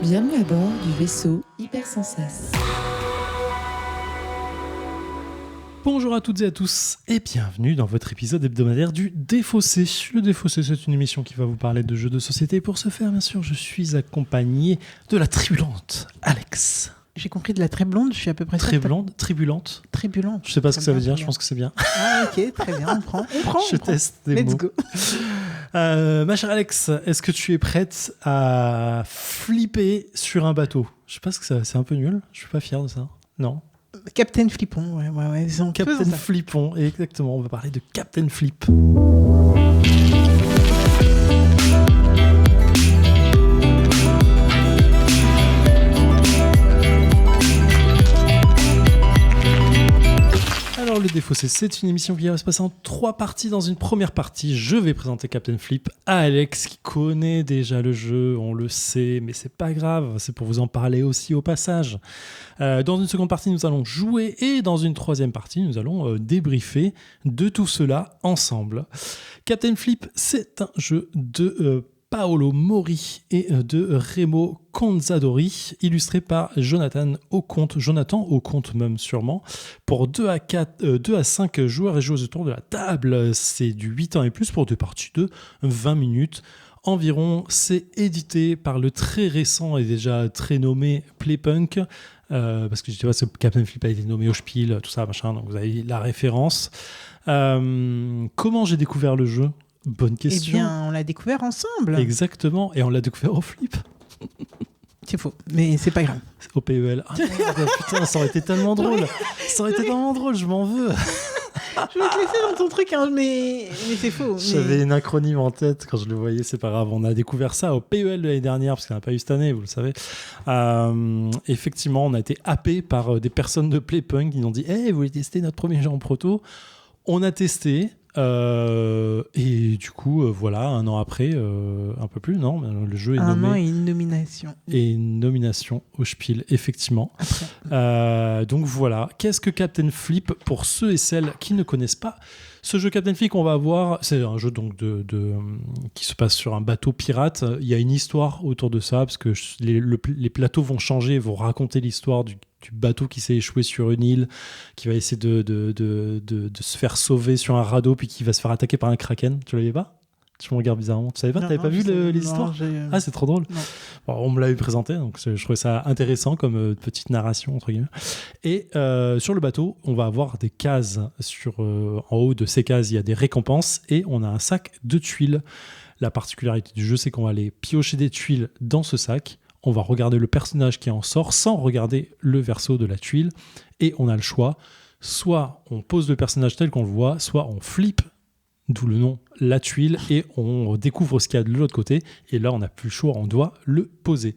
Bienvenue à bord du vaisseau Hypersensas. Bonjour à toutes et à tous et bienvenue dans votre épisode hebdomadaire du Défaussé. Le Défaussé, c'est une émission qui va vous parler de jeux de société. Pour ce faire, bien sûr, je suis accompagné de la tribulante Alex. J'ai compris de la très blonde, je suis à peu près Très blonde, tribulante. Tribulante. Je sais pas ce que ça veut dire, je pense que c'est bien. Ah ok, très bien, on prend. Je teste des Let's mots. go. Ma chère Alex, est-ce que tu es prête à flipper sur un bateau? Je sais pas ce que c'est un peu nul, je suis pas fier de ça. Non. Captain Flippon, ouais. Captain Flippon, exactement, on va parler de Captain Flip. Alors le Défaussé, c'est une émission qui va se passer en 3 parties. Dans une première partie, je vais présenter Captain Flip à Alex qui connaît déjà le jeu, on le sait, mais c'est pas grave, c'est pour vous en parler aussi au passage. Dans une seconde partie, nous allons jouer et dans une troisième partie, nous allons débriefer de tout cela ensemble. Captain Flip, c'est un jeu de Paolo Mori et de Remo Conzadori, illustré par Jonathan Oconte même sûrement, pour 2 à 5 joueurs et joueuses autour de la table. C'est du 8 ans et plus pour 2 parties de 20 minutes environ. C'est édité par le très récent et déjà très nommé Playpunk, parce que je sais pas, ce Captain Flip a été nommé au Spiel, tout ça, machin, donc vous avez la référence. Comment j'ai découvert le jeu ? Bonne question. Eh bien, on l'a découvert ensemble. Exactement, et on l'a découvert au Flip. C'est faux, mais c'est pas grave. Au PEL. Ah, merde, putain, ça aurait été tellement drôle. Ça aurait été tellement drôle, je m'en veux. Je vais te laisser dans ton truc, hein, mais c'est faux. J'avais une acronyme en tête quand je le voyais, c'est pas grave. On a découvert ça au PEL de l'année dernière, parce qu'on n'a pas eu cette année, vous le savez. Effectivement, on a été happé par des personnes de Playpunk qui nous ont dit « Hey, vous voulez tester notre premier jeu en proto ?» On a testé. Et du coup, voilà, un an après, un peu plus, non, le jeu est nommé. Un an et une nomination. Et une nomination au Spiel, effectivement. Donc voilà, qu'est-ce que Captain Flip pour ceux et celles qui ne connaissent pas? Ce jeu Captain Flip qu'on va avoir, c'est un jeu donc qui se passe sur un bateau pirate. Il y a une histoire autour de ça, parce que les plateaux vont changer, vont raconter l'histoire du bateau qui s'est échoué sur une île, qui va essayer de se faire sauver sur un radeau, puis qui va se faire attaquer par un kraken. Tu l'avais pas? Tu me regardes bizarrement. Tu savais pas? T'avais pas vu l'histoire? Ah, c'est trop drôle. Bon, on me l'avait présenté, donc je trouvais ça intéressant comme petite narration, entre guillemets. Et sur le bateau, on va avoir des cases. En haut de ces cases, il y a des récompenses et on a un sac de tuiles. La particularité du jeu, c'est qu'on va aller piocher des tuiles dans ce sac. On va regarder le personnage qui en sort sans regarder le verso de la tuile. Et on a le choix. Soit on pose le personnage tel qu'on le voit, soit on flippe, d'où le nom, la tuile, et on découvre ce qu'il y a de l'autre côté. Et là, on n'a plus le choix, on doit le poser.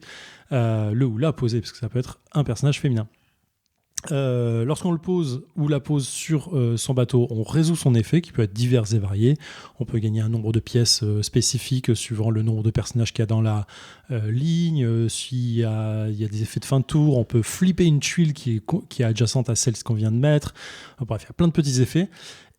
Le ou la poser, parce que ça peut être un personnage féminin. Lorsqu'on le pose ou la pose sur son bateau, on résout son effet qui peut être divers et varié. On peut gagner un nombre de pièces spécifiques suivant le nombre de personnages qu'il y a dans la ligne. S'il y a des effets de fin de tour, on peut flipper une tuile qui est adjacente à celle qu'on vient de mettre. Bref, il y a plein de petits effets.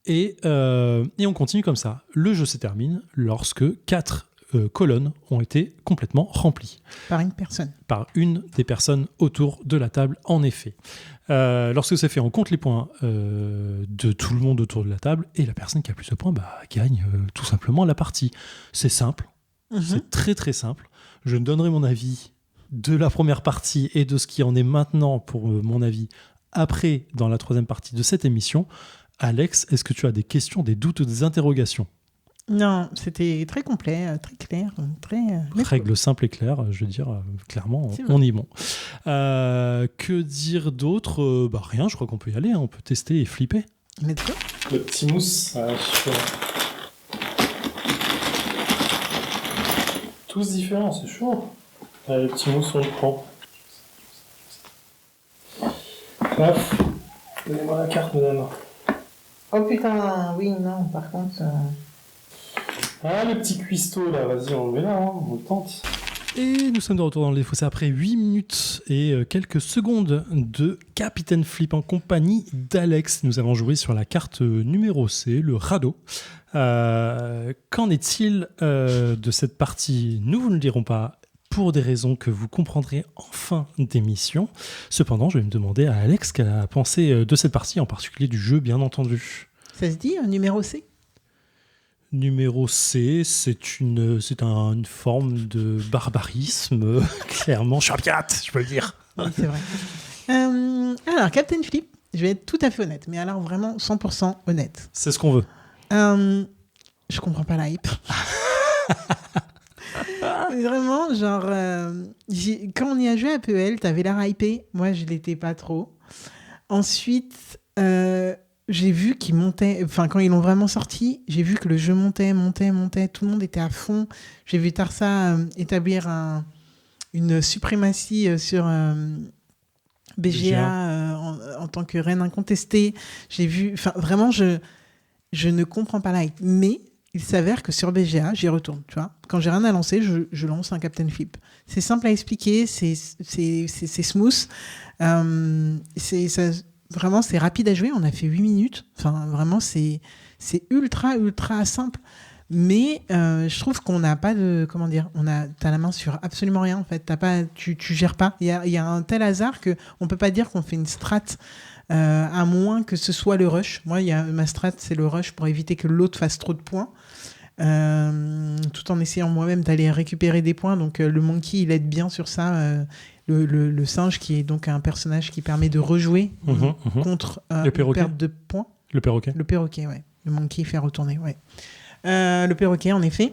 Et on continue comme ça. Le jeu se termine lorsque 4 colonnes ont été complètement remplies. Par une personne. Par une des personnes autour de la table, en effet. Lorsque c'est fait, on compte les points de tout le monde autour de la table et la personne qui a plus de points gagne tout simplement la partie. C'est simple, c'est très très simple. Je donnerai mon avis de la première partie et de ce qui en est maintenant pour mon avis après dans la troisième partie de cette émission. Alex, est-ce que tu as des questions, des doutes, des interrogations ? Non, c'était très complet, très clair, très... Règle simple et claire, je veux dire, clairement, on y est bon. Que dire d'autre ? Rien, je crois qu'on peut y aller, hein, on peut tester et flipper. Let's go. Le petit mousse, tous différents, c'est chaud. Le petit mousse, on le prend. Paf, donnez-moi la carte, madame. Oh putain, oui, non, par contre... Ah, le petit cuistot, là, vas-y, on le met là, hein, on le tente. Et nous sommes de retour dans le Défaussé après 8 minutes et quelques secondes de Captain Flip en compagnie d'Alex. Nous avons joué sur la carte numéro C, le radeau. Qu'en est-il de cette partie ? Nous vous ne le dirons pas pour des raisons que vous comprendrez en fin d'émission. Cependant, je vais me demander à Alex qu'elle a pensé de cette partie, en particulier du jeu, bien entendu. Ça se dit, numéro C? Numéro C, c'est une forme de barbarisme. Clairement, je suis un pirate, je peux le dire. Oui, c'est vrai. Alors, Captain Flip, je vais être tout à fait honnête, mais alors vraiment 100% honnête. C'est ce qu'on veut. Je comprends pas la hype. Vraiment, genre, quand on y a joué à PEL, t'avais l'air hypé. Moi, je l'étais pas trop. Ensuite, j'ai vu qu'ils montaient. Enfin, quand ils l'ont vraiment sorti, j'ai vu que le jeu montait. Tout le monde était à fond. J'ai vu Tarsa établir une suprématie sur BGA en tant que reine incontestée. J'ai vu. Enfin, vraiment, je ne comprends pas la hype. Mais il s'avère que sur BGA, j'y retourne. Tu vois, quand j'ai rien à lancer, je lance un Captain Flip. C'est simple à expliquer, c'est smooth. Vraiment, c'est rapide à jouer. On a fait 8 minutes. Enfin, vraiment, c'est ultra simple. Mais je trouve qu'on n'a pas de... Comment dire, t'as la main sur absolument rien, en fait. Tu gères pas. Il y a un tel hasard qu'on ne peut pas dire qu'on fait une strat à moins que ce soit le rush. Moi, ma strat, c'est le rush pour éviter que l'autre fasse trop de points. Tout en essayant moi-même d'aller récupérer des points. Donc, le monkey, il aide bien sur ça. Le singe, qui est donc un personnage qui permet de rejouer contre une perte de points. Le perroquet. Le perroquet, ouais. Le monkey fait retourner, ouais. Le perroquet, en effet.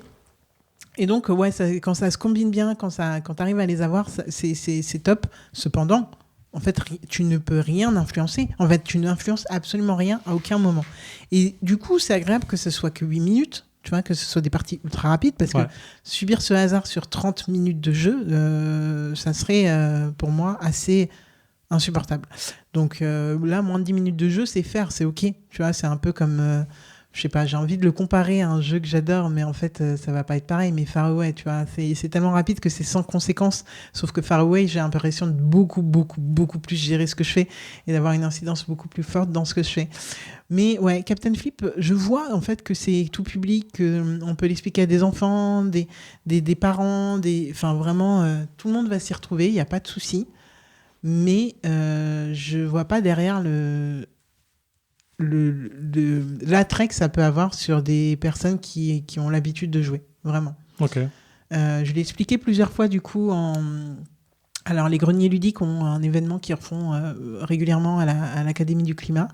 Et donc, ouais, quand ça se combine bien, quand tu arrives à les avoir, c'est top. Cependant, en fait, tu ne peux rien influencer. En fait, tu n'influences absolument rien à aucun moment. Et du coup, c'est agréable que ce soit que 8 minutes. Tu vois, que ce soit des parties ultra rapides, parce que subir ce hasard sur 30 minutes de jeu, ça serait pour moi assez insupportable. Donc là, moins de 10 minutes de jeu, c'est faire, c'est OK. Tu vois, c'est un peu comme, je sais pas, j'ai envie de le comparer à un jeu que j'adore, mais en fait, ça va pas être pareil. Mais Far Away, tu vois, c'est tellement rapide que c'est sans conséquence. Sauf que Far Away, j'ai l'impression de beaucoup plus gérer ce que je fais et d'avoir une incidence beaucoup plus forte dans ce que je fais. Mais ouais, Captain Flip, je vois en fait que c'est tout public, qu'on peut l'expliquer à des enfants, des parents, enfin vraiment, tout le monde va s'y retrouver, il n'y a pas de souci. Mais je vois pas derrière l'attrait que ça peut avoir sur des personnes qui ont l'habitude de jouer, vraiment. Ok. Je l'ai expliqué plusieurs fois du coup Alors, les greniers ludiques ont un événement qu'ils refont régulièrement à l'Académie du Climat.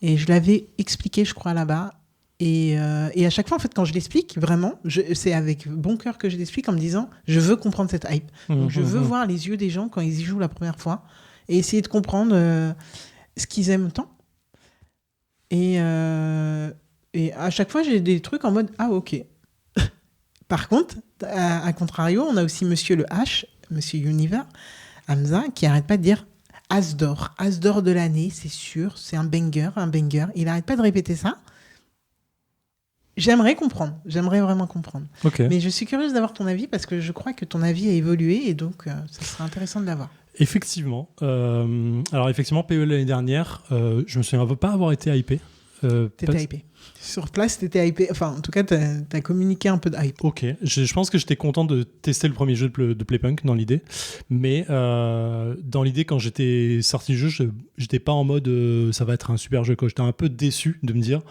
Et je l'avais expliqué, je crois, là-bas. Et à chaque fois, en fait, quand je l'explique, vraiment, c'est avec bon cœur que je l'explique en me disant, je veux comprendre cette hype. Donc, je veux voir les yeux des gens quand ils y jouent la première fois et essayer de comprendre ce qu'ils aiment tant. Et à chaque fois, j'ai des trucs en mode, ah, ok. Par contre, à contrario, on a aussi Monsieur le H, Monsieur Univer, Hamza, qui arrête pas de dire As d'or de l'année, c'est sûr, c'est un banger. Il arrête pas de répéter ça. J'aimerais vraiment comprendre. Okay. Mais je suis curieuse d'avoir ton avis parce que je crois que ton avis a évolué et donc ça serait intéressant de l'avoir. Effectivement. Alors effectivement, PEL l'année dernière, je me souviens pas avoir été hypé. T'étais hypé. Sur place, t'étais hypé. Enfin, en tout cas, t'as communiqué un peu de hype. Ok. Je pense que j'étais content de tester le premier jeu de Playpunk dans l'idée. Mais dans l'idée, quand j'étais sorti du jeu, j'étais pas en mode ça va être un super jeu. Quoi. J'étais un peu déçu de me dire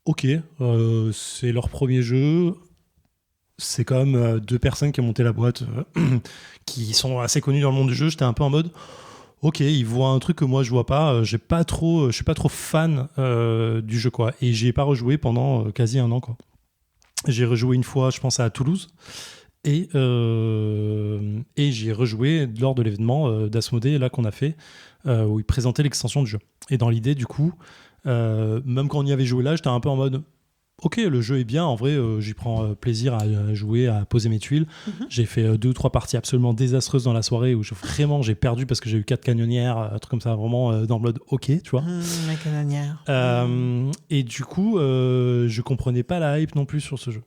ok, c'est leur premier jeu. C'est quand même 2 personnes qui ont monté la boîte qui sont assez connues dans le monde du jeu. J'étais un peu en mode ok, ils voient un truc que moi je vois pas. Je suis pas trop fan du jeu quoi. Et j'y ai pas rejoué pendant quasi un an quoi. J'ai rejoué une fois, je pense à Toulouse, et j'y ai rejoué lors de l'événement d'Asmodée là qu'on a fait où ils présentaient l'extension du jeu. Et dans l'idée du coup, même quand on y avait joué là, j'étais un peu en mode ok, le jeu est bien, en vrai, j'y prends plaisir à jouer, à poser mes tuiles. J'ai fait 2 ou 3 parties absolument désastreuses dans la soirée où j'ai perdu parce que j'ai eu 4 canonnières, un truc comme ça, vraiment dans le mode ok, tu vois. La canonnière. Et du coup, je comprenais pas la hype non plus sur ce jeu.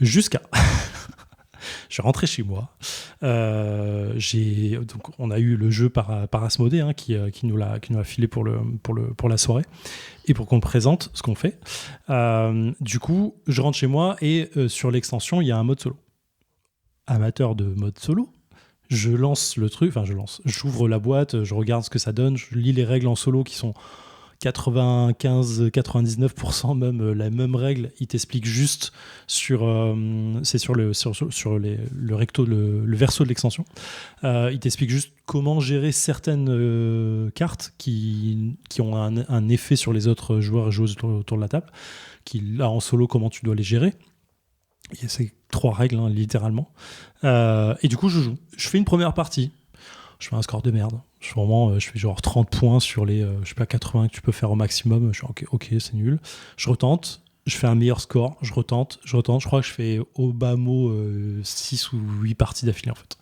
Jusqu'à... Je suis rentré chez moi. Donc, on a eu le jeu par Asmodée qui nous l'a filé pour la soirée et pour qu'on le présente, ce qu'on fait. Du coup, je rentre chez moi et sur l'extension, il y a un mode solo. amateur de mode solo, je lance le truc, j'ouvre la boîte, je regarde ce que ça donne, je lis les règles en solo qui sont 95-99% même la même règle. Il t'explique juste c'est sur le recto, le verso de l'extension. Il t'explique juste comment gérer certaines cartes qui ont un effet sur les autres joueurs et joueuses autour de la table. Là, en solo, comment tu dois les gérer. Il y a ces 3 règles, littéralement. Et du coup, je joue. Je fais une première partie. Je fais un score de merde. Je fais genre 30 points sur les 80 que tu peux faire au maximum. Je fais ok, c'est nul. Je retente. Je fais un meilleur score. Je retente. Je crois que je fais au bas mot 6 ou 8 parties d'affilée, en fait.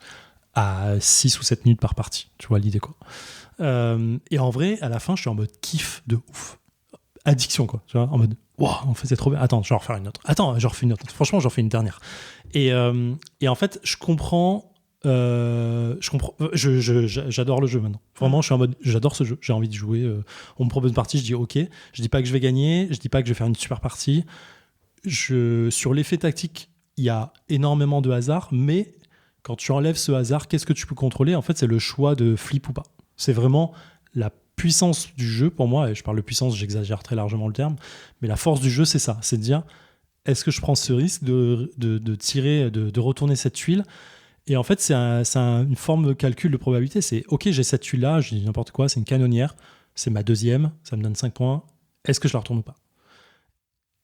À 6 ou 7 minutes par partie. Tu vois l'idée, quoi. Et en vrai, à la fin, je suis en mode kiff de ouf. Addiction, quoi. Tu vois, en mode wow, en fait, c'est trop bien. Attends, je vais en refaire une autre. Attends, j'en refais une autre. Franchement, j'en fais une dernière. Et en fait, je comprends. J'adore le jeu maintenant. Vraiment, je suis en mode, j'adore ce jeu. J'ai envie de jouer. On me propose une partie, je dis ok. Je dis pas que je vais gagner. Je dis pas que je vais faire une super partie. Sur l'effet tactique, il y a énormément de hasard, mais quand tu enlèves ce hasard, qu'est-ce que tu peux contrôler ? En fait, c'est le choix de flip ou pas. C'est vraiment la puissance du jeu pour moi. Et je parle de puissance, j'exagère très largement le terme, mais la force du jeu, c'est ça. C'est de dire, est-ce que je prends ce risque de tirer, de retourner cette tuile ? Et en fait, c'est une forme de calcul de probabilité. C'est ok, j'ai cette tuile-là, je dis n'importe quoi, c'est une canonnière, c'est ma deuxième, ça me donne 5 points. Est-ce que je la retourne ou pas ?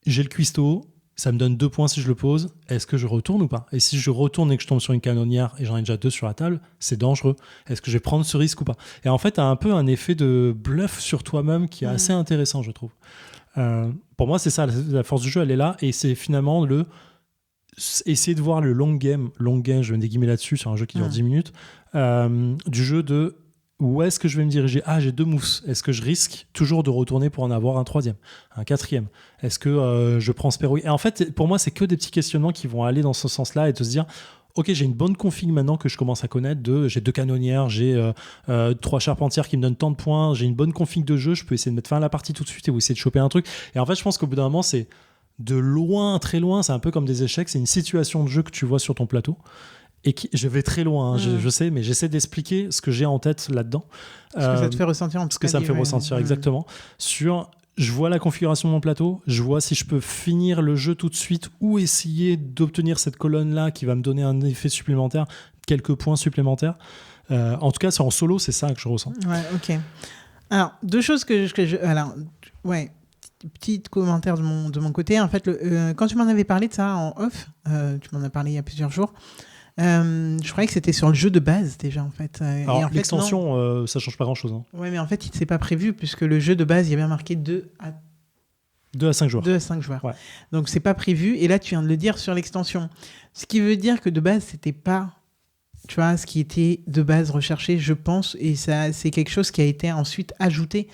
J'ai le cuistot, ça me donne 2 points si je le pose. Est-ce que je retourne ou pas ? Et si je retourne et que je tombe sur une canonnière et j'en ai déjà 2 sur la table, c'est dangereux. Est-ce que je vais prendre ce risque ou pas ? Et en fait, tu as un peu un effet de bluff sur toi-même qui est assez intéressant, je trouve. Pour moi, c'est ça, la force du jeu, elle est là. Et c'est finalement essayer de voir le long game, je vais me déguimer là-dessus sur un jeu qui dure 10 minutes, du jeu de où est-ce que je vais me diriger ? J'ai 2 moves. Est-ce que je risque toujours de retourner pour en avoir un 3e, un 4e ? Est-ce que je prends ce verrou ? Et en fait, pour moi, c'est que des petits questionnements qui vont aller dans ce sens-là et te se dire ok, j'ai une bonne config maintenant que je commence à connaître, j'ai 2 canonnières, j'ai 3 charpentières qui me donnent tant de points, j'ai une bonne config de jeu, je peux essayer de mettre fin à la partie tout de suite et essayer de choper un truc. Et en fait, je pense qu'au bout d'un moment, c'est de loin, très loin, c'est un peu comme des échecs, c'est une situation de jeu que tu vois sur ton plateau et je vais très loin, je sais, mais j'essaie d'expliquer ce que j'ai en tête là-dedans. Ce que ça te fait ressentir en tout cas. Ce que ça me fait ressentir, exactement. Je vois la configuration de mon plateau, je vois si je peux finir le jeu tout de suite ou essayer d'obtenir cette colonne-là qui va me donner un effet supplémentaire, quelques points supplémentaires. En tout cas, c'est en solo, c'est ça que je ressens. Ouais, ok. Alors, 2 choses petit commentaire de mon côté. En fait, quand tu m'en avais parlé de ça en off, tu m'en as parlé il y a plusieurs jours, je croyais que c'était sur le jeu de base déjà en fait. Alors, et en l'extension, ça change pas grand-chose. Hein. Ouais, mais en fait, c'est pas prévu puisque le jeu de base, il y a bien marqué 2 à 5 joueurs. 2 à 5 joueurs. Ouais. Donc, c'est pas prévu. Et là, tu viens de le dire sur l'extension. Ce qui veut dire que de base, c'était pas, tu vois, ce qui était de base recherché, je pense. Et ça, c'est quelque chose qui a été ensuite ajouté.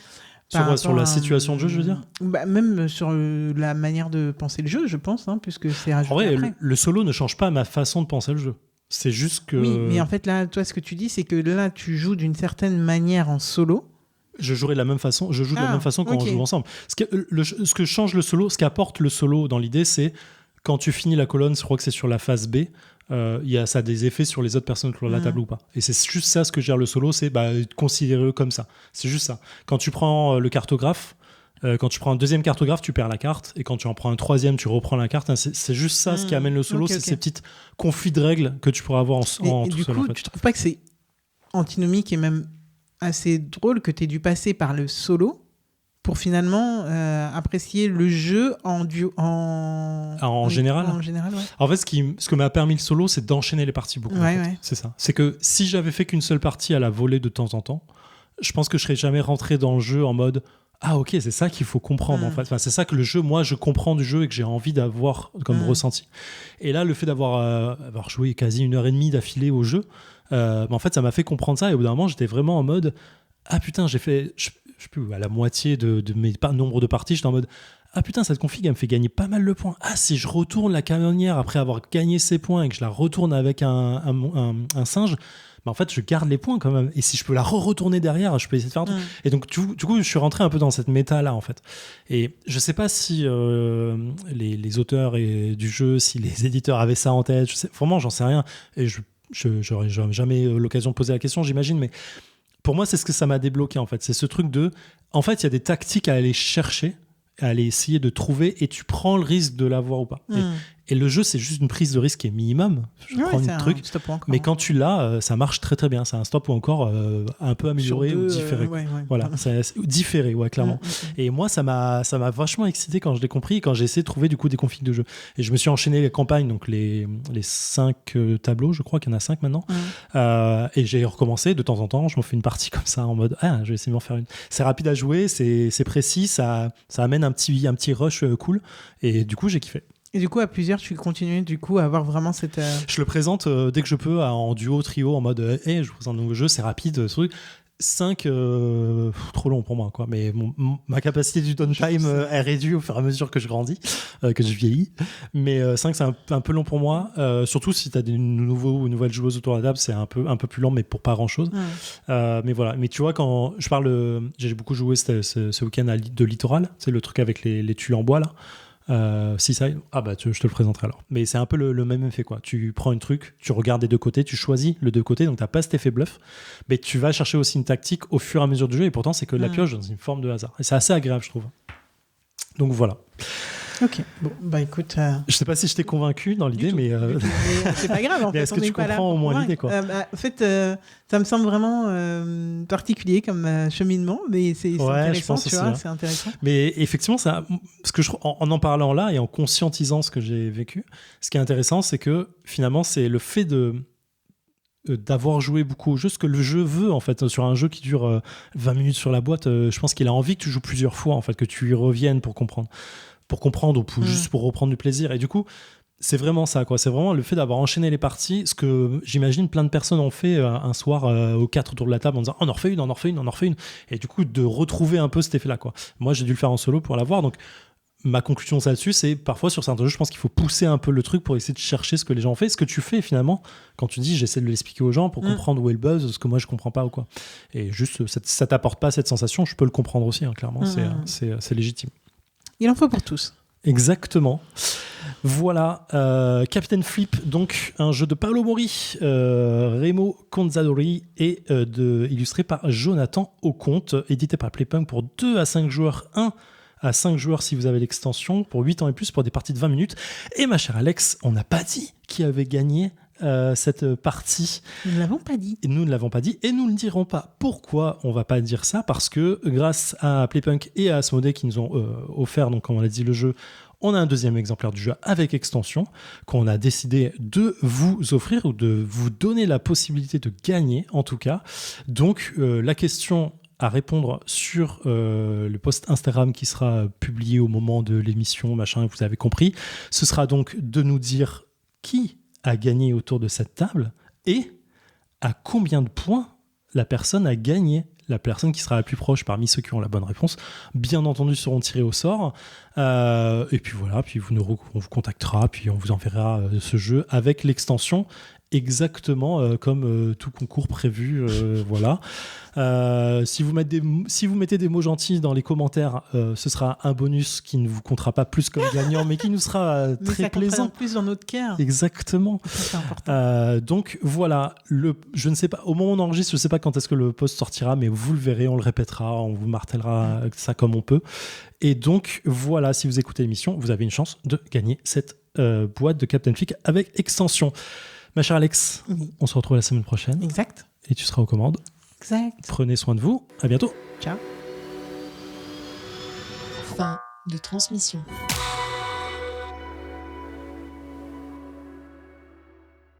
Sur la situation de jeu, je veux dire ? Même sur la manière de penser le jeu, je pense, puisque c'est rajouté. En vrai, après. le solo ne change pas ma façon de penser le jeu. C'est juste que... Oui, mais en fait, là, toi, ce que tu dis, c'est que là, tu joues d'une certaine manière en solo. Je jouerai de la même façon. Je joue de la même façon quand on joue ensemble. Ce que change le solo, ce qu'apporte le solo dans l'idée, c'est quand tu finis la colonne, je crois que c'est sur la phase B, ça a des effets sur les autres personnes sur la table ou pas. Et c'est juste ça ce que gère le solo, c'est considérer-le comme ça. C'est juste ça. Quand tu prends le cartographe, quand tu prends un 2e cartographe, tu perds la carte. Et quand tu en prends un 3e, tu reprends la carte. C'est juste ça ce qui amène le solo, c'est ces petites conflits de règles que tu pourras avoir en tout du seul. coup, En fait. tu trouves pas que c'est antinomique et même assez drôle que tu aies dû passer par le solo pour finalement apprécier le jeu en général. En général, ouais. En fait, ce que m'a permis le solo, c'est d'enchaîner les parties beaucoup. Ouais, en fait. ouais. C'est ça. C'est que si j'avais fait qu'une seule partie à la volée de temps en temps, je pense que je serais jamais rentré dans le jeu en mode ok, c'est ça qu'il faut comprendre en fait. Enfin, c'est ça que le jeu, moi, je comprends du jeu et que j'ai envie d'avoir comme ressenti. Et là, le fait d'avoir joué quasi 1h30 d'affilée au jeu, en fait, ça m'a fait comprendre ça. Et au bout d'un moment, j'étais vraiment en mode putain, j'ai fait, je sais plus, à la moitié de mes nombre de parties, j'étais en mode ah putain, cette config, elle me fait gagner pas mal de points. Ah, si je retourne la canonnière après avoir gagné ces points et que je la retourne avec un singe, en fait, je garde les points quand même. Et si je peux la retourner derrière, je peux essayer de faire un truc. Et donc, du coup, je suis rentré un peu dans cette méta-là, en fait. Et je sais pas si les auteurs du jeu, si les éditeurs avaient ça en tête. Vraiment, j'en sais rien. Et j'aurais jamais l'occasion de poser la question, j'imagine. Mais pour moi, c'est ce que ça m'a débloqué, en fait. C'est ce truc de... En fait, il y a des tactiques à aller chercher, à aller essayer de trouver, et tu prends le risque de l'avoir ou pas. Et le jeu, c'est juste une prise de risque qui est minimum. Je prends un truc. Mais quand tu l'as, ça marche très très bien. C'est un stop ou encore un peu amélioré ou différé. Voilà, c'est différé, ouais, clairement. Et moi, ça m'a vachement excité quand je l'ai compris, quand j'ai essayé de trouver du coup des configs de jeu. Et je me suis enchaîné les campagnes, donc les 5 tableaux, je crois qu'il y en a 5 maintenant. Et j'ai recommencé de temps en temps. Je me fais une partie comme ça en mode, je vais essayer de m'en faire une. C'est rapide à jouer, c'est précis, ça amène un petit rush cool. Et du coup, j'ai kiffé. Et du coup, à plusieurs, tu continues du coup à avoir vraiment cette... Je le présente dès que je peux en duo, trio, en mode je vous présente un nouveau jeu, c'est rapide, ce truc. 5, trop long pour moi, quoi. Mais ma capacité du downtime est réduite au fur et à mesure que je grandis, que je vieillis. Mais 5, c'est un peu long pour moi. Surtout si tu as des nouveaux ou nouvelles joueuses autour de la table, c'est un peu plus lent, mais pour pas grand-chose. Mais voilà. Mais tu vois, quand je parle... j'ai beaucoup joué ce week-end de Littoral. C'est le truc avec les tuiles en bois, là. Si ça, je te le présenterai alors. Mais c'est un peu le même effet, quoi. Tu prends un truc, tu regardes des deux côtés, tu choisis le deux côtés, donc t'as pas cet effet bluff, mais tu vas chercher aussi une tactique au fur et à mesure du jeu, et pourtant c'est que de la pioche dans une forme de hasard. Et c'est assez agréable, je trouve. Donc voilà. Ok, bon, écoute... Je sais pas si je t'ai convaincu dans l'idée, mais... c'est pas grave, en fait. Est-ce que tu comprends au moins l'idée, quoi? En fait, ça me semble vraiment particulier comme cheminement, mais c'est intéressant, tu vois, c'est intéressant. Mais effectivement, ce que en parlant là et en conscientisant ce que j'ai vécu, ce qui est intéressant, c'est que finalement, c'est le fait d'avoir joué beaucoup au jeu, ce que le jeu veut en fait sur un jeu qui dure 20 minutes sur la boîte. Je pense qu'il a envie que tu joues plusieurs fois, en fait, que tu y reviennes pour comprendre ou juste pour reprendre du plaisir. Et du coup, c'est vraiment ça, quoi. C'est vraiment le fait d'avoir enchaîné les parties, ce que j'imagine plein de personnes ont fait un soir aux 4 autour de la table en disant on en refait une. Et du coup, de retrouver un peu cet effet-là, quoi. Moi, j'ai dû le faire en solo pour l'avoir. Donc, ma conclusion là-dessus, c'est parfois sur certains jeux, je pense qu'il faut pousser un peu le truc pour essayer de chercher ce que les gens ont fait. Ce que tu fais finalement, quand tu dis j'essaie de l'expliquer aux gens pour comprendre où est le buzz, ce que moi je comprends pas ou quoi. Et juste, ça t'apporte pas cette sensation, je peux le comprendre aussi, hein, clairement, c'est légitime. Il en faut pour tous. Exactement. Voilà, Captain Flip, donc un jeu de Paolo Mori, Remo Conzadori et illustré par Jonathan Auconte, édité par Playpunk pour 2 à 5 joueurs, 1 à 5 joueurs si vous avez l'extension, pour 8 ans et plus, pour des parties de 20 minutes. Et ma chère Alex, on n'a pas dit qui avait gagné cette partie. Nous ne l'avons pas dit. Nous ne l'avons pas dit et nous ne le dirons pas. Pourquoi on ne va pas dire ça? Parce que grâce à Playpunk et à Asmodee qui nous ont offert, donc comme on l'a dit, le jeu, on a un deuxième exemplaire du jeu avec extension qu'on a décidé de vous offrir ou de vous donner la possibilité de gagner en tout cas. Donc la question à répondre sur le post Instagram qui sera publié au moment de l'émission, machin, vous avez compris, ce sera donc de nous dire qui a gagné autour de cette table et à combien de points la personne a gagné. La personne qui sera la plus proche parmi ceux qui ont la bonne réponse, bien entendu, seront tirés au sort. Et puis voilà, puis on vous contactera, puis on vous enverra ce jeu avec l'extension, exactement comme tout concours prévu. Voilà. Si vous mettez des mots gentils dans les commentaires, ce sera un bonus qui ne vous comptera pas plus comme gagnant, mais qui nous sera très plaisant. Mais plus dans notre cœur. Exactement. C'est important. Donc voilà, je ne sais pas, au moment où on enregistre, je ne sais pas quand est-ce que le post sortira, mais vous le verrez, on le répétera, on vous martèlera ça comme on peut. Et donc voilà, si vous écoutez l'émission, vous avez une chance de gagner cette boîte de Captain Flick avec extension. Ma chère Alex, on se retrouve la semaine prochaine. Exact. Et tu seras aux commandes. Exact. Prenez soin de vous. À bientôt. Ciao. Fin de transmission.